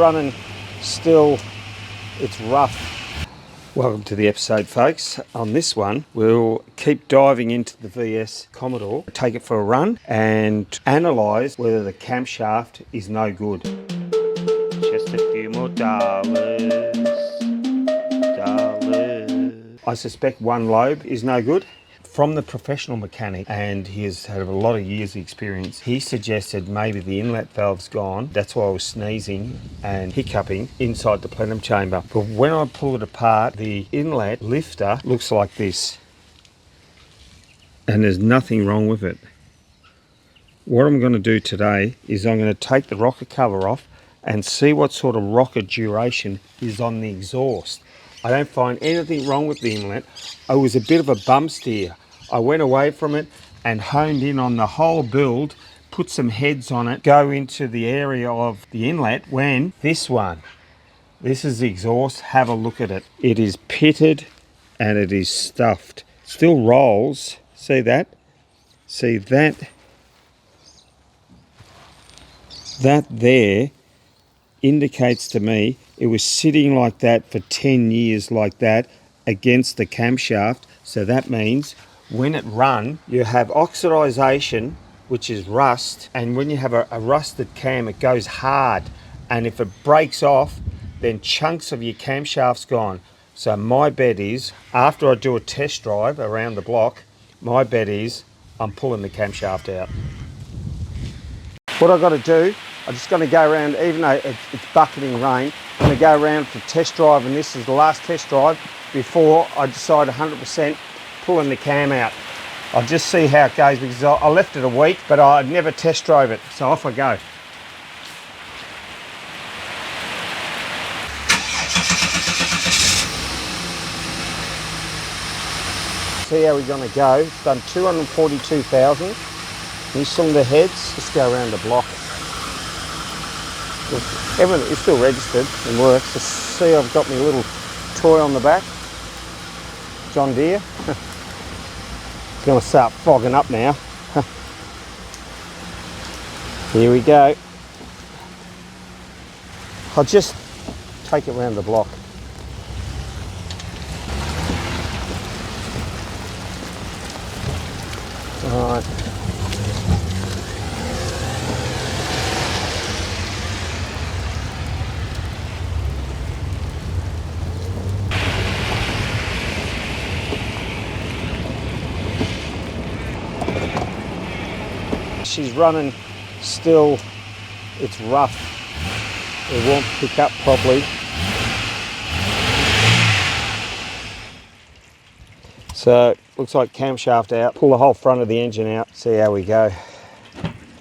running still, it's rough. Welcome to the episode, folks. On this one, we'll keep diving into the VS Commodore, take it for a run and analyse whether the camshaft is no good. Just a few more dollars. I suspect one lobe is no good. From the professional mechanic, and he has had a lot of years of experience, he suggested maybe the inlet valve's gone. That's why I was sneezing and hiccuping inside the plenum chamber. But when I pull it apart, the inlet lifter looks like this. And there's nothing wrong with it. What I'm going to do today is I'm going to take the rocker cover off and see what sort of rocker duration is on the exhaust. I don't find anything wrong with the inlet. It was a bit of a bum steer. I went away from it and honed in on the whole build, put some heads on it, go into the area of the inlet when this is the exhaust, have a look at it. It is pitted and it is stuffed. Still rolls, see that? See that? That there indicates to me it was sitting like that for 10 years like that against the camshaft. So that means when it run, you have oxidization, which is rust, and when you have a rusted cam, it goes hard, and if it breaks off, then chunks of your camshaft's gone. So my bet is, after I do a test drive around the block, my bet is I'm pulling the camshaft out. What I've got to do, I'm just going to go around, even though it's bucketing rain, I'm going to go around for test drive, and this is the last test drive before I decide 100% pulling the cam out. I'll just see how it goes, because I left it a week, but I never test drove it, so off I go. See how we're going to go. It's done 242,000. New cylinder heads, just go around the block. Everything is still registered and works. Just see I've got my little toy on the back. John Deere. It's going to start fogging up now. Here we go. I'll just take it around the block. All right. She's running still, it's rough, it won't pick up properly. So looks like camshaft out, pull the whole front of the engine out, see how we go.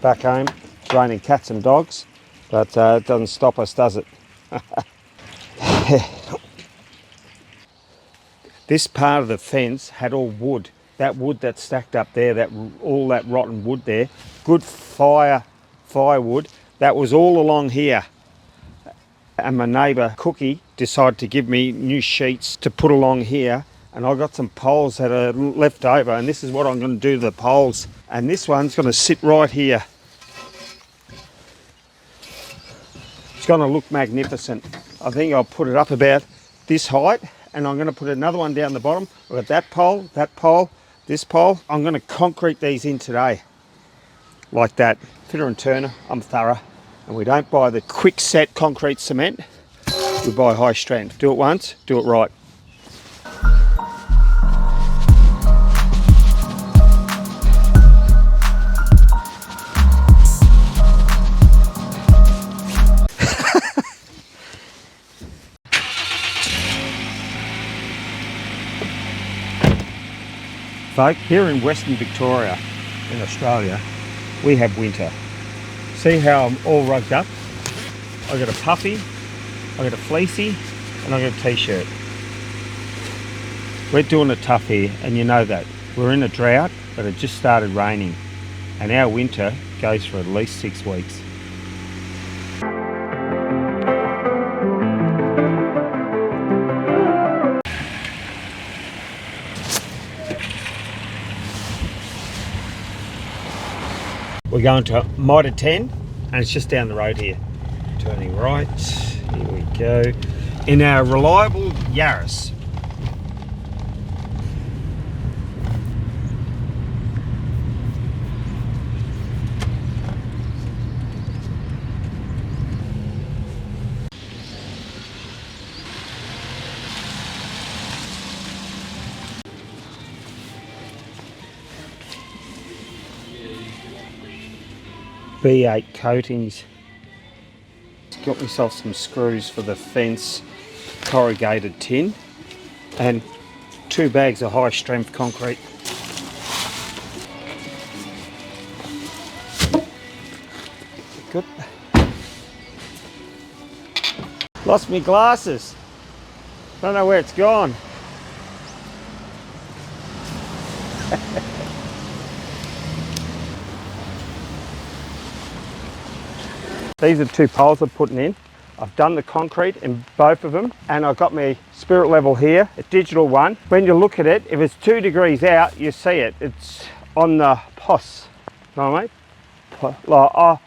Back home, it's raining cats and dogs, but it doesn't stop us, does it? This part of the fence had all wood. That wood that's stacked up there, all that rotten wood there, good firewood, that was all along here. And my neighbour Cookie decided to give me new sheets to put along here, and I got some poles that are left over, and this is what I'm going to do to the poles. And this one's going to sit right here. It's going to look magnificent. I think I'll put it up about this height, and I'm going to put another one down the bottom. I've got that pole, this pole. I'm going to concrete these in today, like that. Fitter and Turner, I'm thorough. And we don't buy the quick set concrete cement, we buy high strength. Do it once, do it right. Folk, here in Western Victoria, in Australia, we have winter. See how I'm all rugged up? I got a puffy, I got a fleecy, and I got a t-shirt. We're doing it tough here, and you know that. We're in a drought, but it just started raining, and our winter goes for at least 6 weeks. We're going to Mitre 10, and it's just down the road here. Turning right, here we go. In our reliable Yaris. V8 coatings. Got myself some screws for the fence, corrugated tin, and 2 bags of high strength concrete. Good. Lost my glasses. Don't know where it's gone. These are 2 poles I'm putting in. I've done the concrete in both of them, and I've got my spirit level here, a digital one. When you look at it, if it's 2 degrees out, you see it. It's on the POS, know what I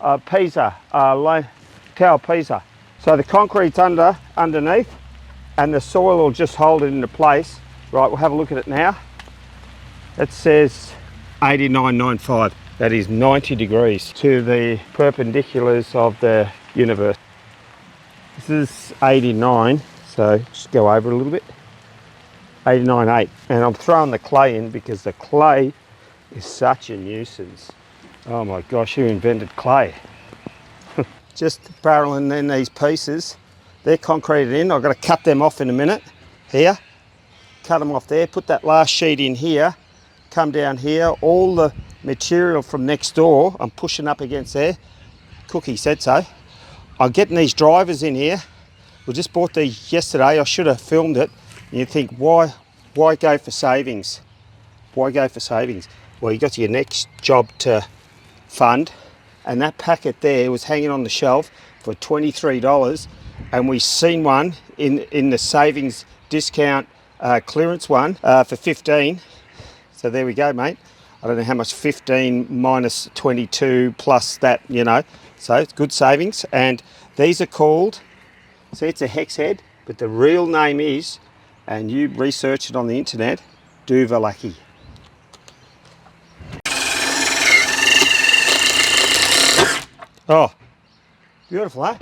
mean? Pisa, Tower Pisa. So the concrete's underneath, and the soil will just hold it into place. Right, we'll have a look at it now. It says 89.95. That is 90 degrees to the perpendiculars of the universe. This is 89, so just go over a little bit. 89.8, and I'm throwing the clay in because the clay is such a nuisance. Oh my gosh, who invented clay? Just barreling in these pieces. They're concreted in. I've got to cut them off in a minute. Here, cut them off there, put that last sheet in here, come down here, all the material from next door I'm pushing up against there. Cookie said so. I'm getting these drivers in here. We just bought these yesterday. I should have filmed it. And you think, why go for savings? Why go for savings? Well, you got your next job to fund, and that packet there was hanging on the shelf for $23, and we seen one in the savings discount clearance one for 15. So there we go, mate. I don't know how much 15 minus 22 plus that, you know. So it's good savings. And these are called, see, it's a hex head, but the real name is, and you research it on the internet, Duvalaki. Oh, beautiful, huh?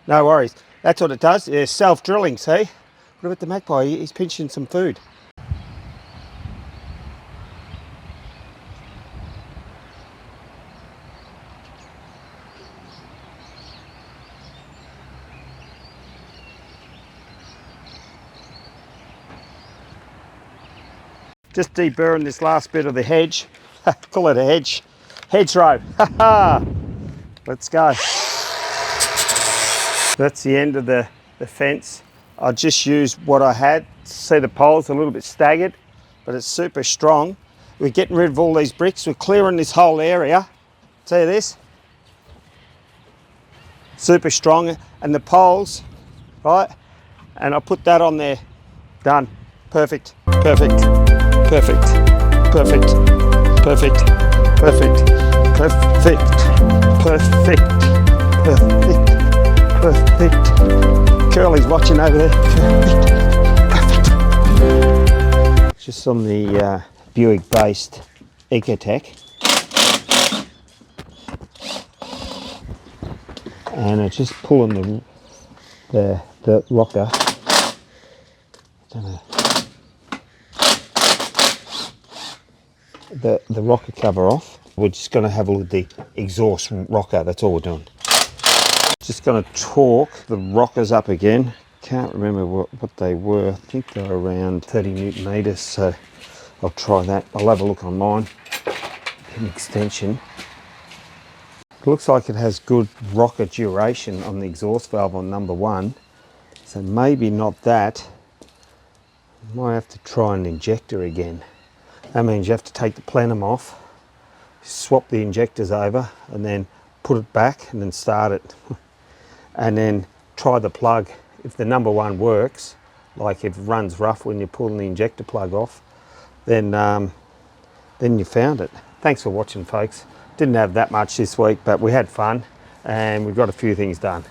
No worries. That's what it does. It's self-drilling, see? What about the magpie? He's pinching some food. Just deburring this last bit of the hedge. Call it a hedge. Hedgerow. Let's go. That's the end of the fence. I just used what I had. See, the pole's a little bit staggered, but it's super strong. We're getting rid of all these bricks. We're clearing this whole area. See this? Super strong. And the poles, right? And I put that on there. Done. Perfect. Perfect. Perfect. Perfect. Perfect. Perfect. Perfect. Perfect. Perfect. Perfect. Curly's watching over there. Perfect. Perfect. Just on the Buick-based Ecotec. And it's just pulling the rocker. Don't know. The rocker cover off. We're just going to have a look at the exhaust rocker. That's all we're doing. Just going to torque the rockers up again. Can't remember what they were. I think they were around 30 Newton meters, so I'll try that. I'll have a look on mine. An extension. It looks like it has good rocker duration on the exhaust valve on number 1, so maybe not that. Might have to try an injector again. That means you have to take the plenum off, swap the injectors over, and then put it back and then start it. And then try the plug. If the number 1 works, like if it runs rough when you're pulling the injector plug off, then you found it. Thanks for watching, folks. Didn't have that much this week, but we had fun. and we've got a few things done.